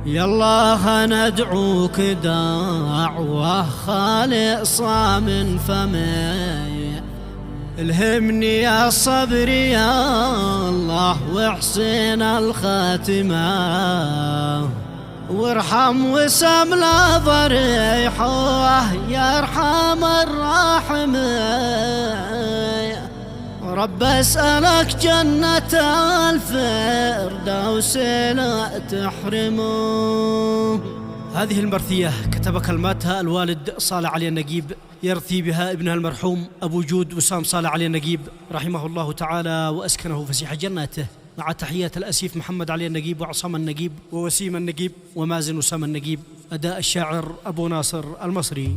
يالله ندعوك دعوة خالصة من فمي، الهمني يا الصبر يا الله واحسن الخاتمة، وارحم وسم لا ضريحه يرحم الراحمين. رب اسألك جنة الفردوس لا تحرمه. هذه المرثية كتب كلماتها الوالد صالح علي النقيب، يرثي بها ابنها المرحوم أبو جود وسام صالح علي النقيب رحمه الله تعالى وأسكنه فسيح جناته، مع تحيات الأسيف محمد علي النقيب وعصام النقيب ووسيم النقيب ومازن وسام النقيب. أداء الشاعر أبو ناصر المصري.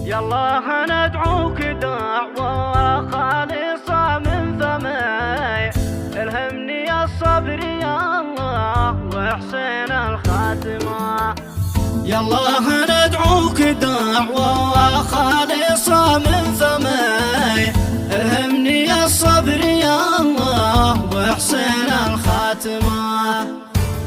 يالله ندعوك دعوة خالصة من فمي، الهمني الصبر يا الله واحسن الخاتمة. يالله ندعوك دعوة خالصة من فمي، الهمني الصبر يا الله واحسن الخاتمة،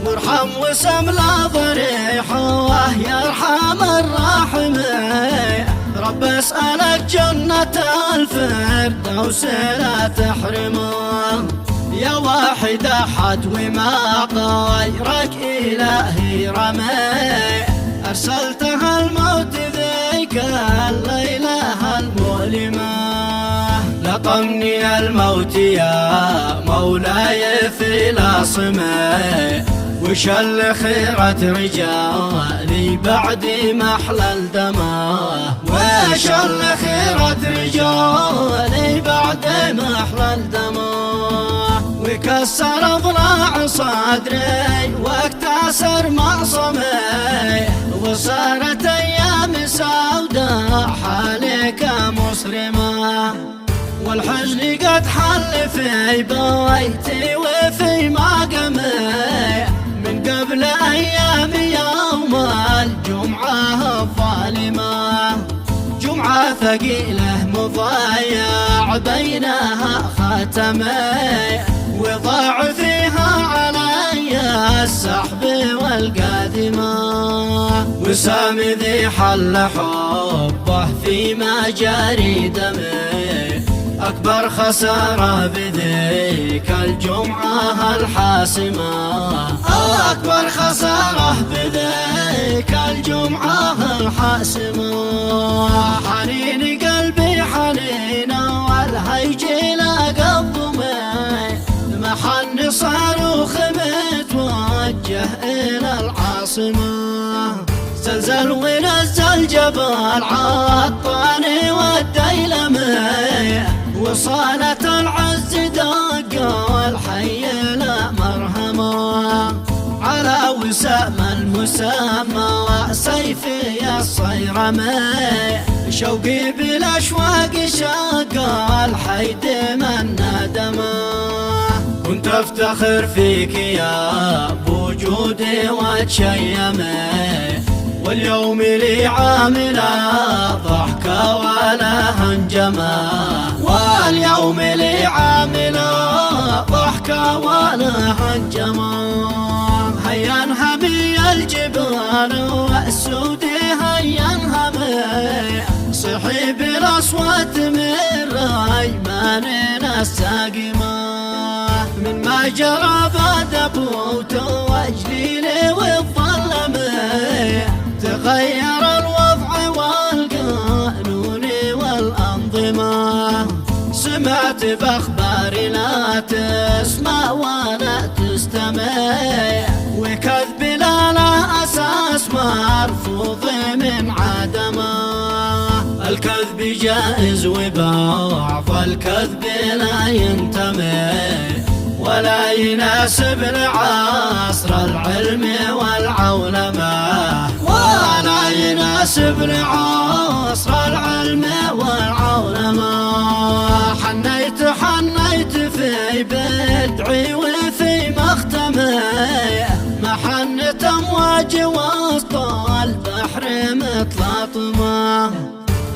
وارحم وسم لا ضريحه يرحم الراحمين. رب اسألك جنة الفردوس لا تحرمه، يا واحد أحد وما غيرك إلهي رمي، أرسلتها الموت ذيك الليلة المؤلمة. لقمني الموت يا مولاي في لاصمي، وشل خيرة رجالي بعد محلى الدماء، وشل خيرة رجالي بعد محلى الدماء، وكسر ضلع صدري واكتسر معصمي، وصارت ايام سوداء حالك مسرمة، والحزن قد حل في بيتي وفي مقامي، من قبل أيام يوم الجمعة الظالمة، جمعة ثقيلة مضايع بينها خاتمي، وضاع فيها علي السحب والقادمة، وسام ذي حل حبه في مجاري دمي، أكبر خسارة بذيك الجمعة الحاسمة، أكبر خسارة بذيك الجمعة الحاسمة. حنين قلبي حنينه والهيجي لا قضمي، محن صاروخ متوجه إلى العاصمة، زلزل ونزل جبل عطاني والديلمي، وصالت العز دق والحي لا مرهمه، على وسام المسامى وسيفي الصيرمي، شوقي بالاشواق شاق الحيد من ندمه، كنت افتخر فيك يا بوجودي وتشيمي، واليوم لي عاملة ضحكة ولا هنجمة، واليوم لي عاملة ضحكة ولا هنجمة. هيا انهمي الجبال والسود هيا انهمي، صحي بالاصوات من ريماننا الساقمة، من ما جرى بدبوت واجليلي والظلمي، تغير الوضع والقانون والأنظمة، سمعت بأخبار لا تسمع ولا تستمع، وكذب لا أساس مرفوض من عدمه، الكذب جائز وبعض الكذب لا ينتمي، ولا يناسب لعصر العلم والعولمة، ولا يناسب لعصر العلم والعولمة. حنيت في بدعي وفي مختمي، محنت أمواج وسط البحر متلاطمة،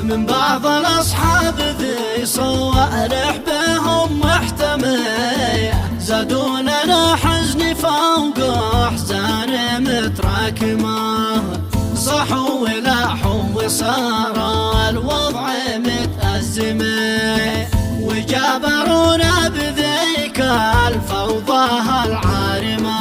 من بعض الأصحاب ذي صوالح بهم محتمي، زادوننا حزن فوق أحزان صار الوضع متأزمة وجابرونا بذيك الفوضى العارمة.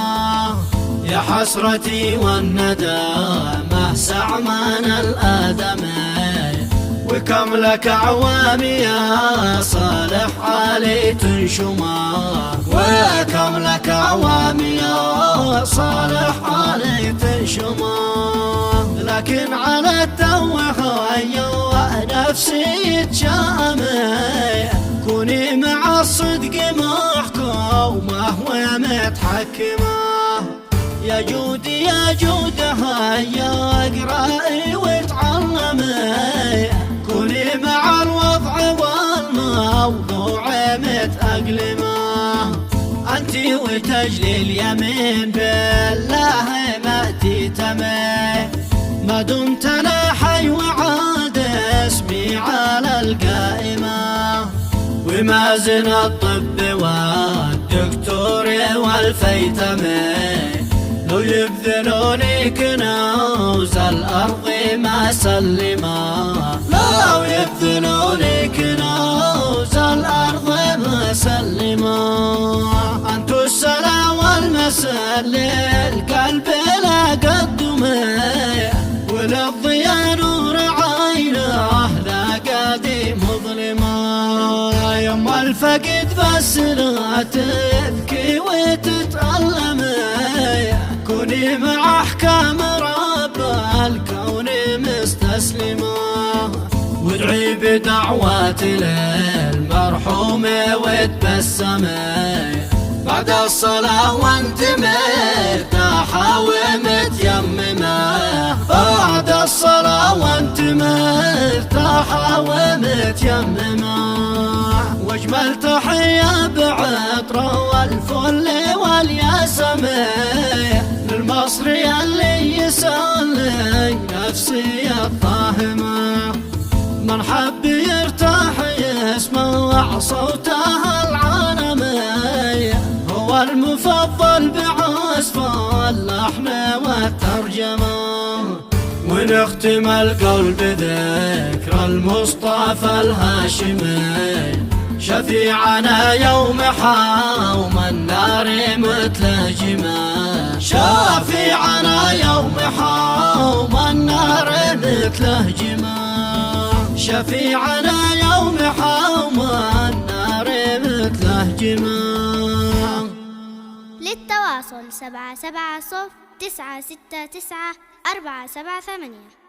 يا حسرتي والندامة سعمان الآدمي وكم لك أعوام يا صالح علي تنشما وكم لك أعوام يا صالح علي تنشما. لكن على التو هيا نفسي تشامي كوني مع الصدق محكومة ومتحكمة. يا جود يا جود هيا اقرأي وتعلمي كوني مع الوضع والموضوع متأقلمة. انتي وتجلي اليمين بالله ما تتمي ما دمت انا حي وعاد اسمي على القائمة. ومازن الطب والدكتور والفيتمي لو يبذلوني كنوز الأرض ما سلما لو يبذلوني كنوز الأرض ما سلما. أنتو السلا والمسا للقلب لا قدمي وللضياء نور عينه لا قديم مظلمة. يم الفقد بس لا تبكي وتتألمي كوني مع أحكام رب الكون مستسلمة. وادعي بدعوات للمرحوم وتبسمي بعد الصلاة وانت مرتاحة ومتيممة بعد الصلاة وانت مرتاحة ومتيممة. واجمل تحية بعطر والفل والياسمي للمصري اللي يسألني نفسي الطاهمة. من حب يرتاح يسمع صوته العالمي هو المفضل بعزف اللحن والترجمة. ونختم القول بذكر المصطفى الهاشمي شفيعنا يوم حوم النار متلهجما شفيعنا يوم حوم النار متلهجما شفيعنا يوم حوم النار متلهجما. للتواصل 770 969 478.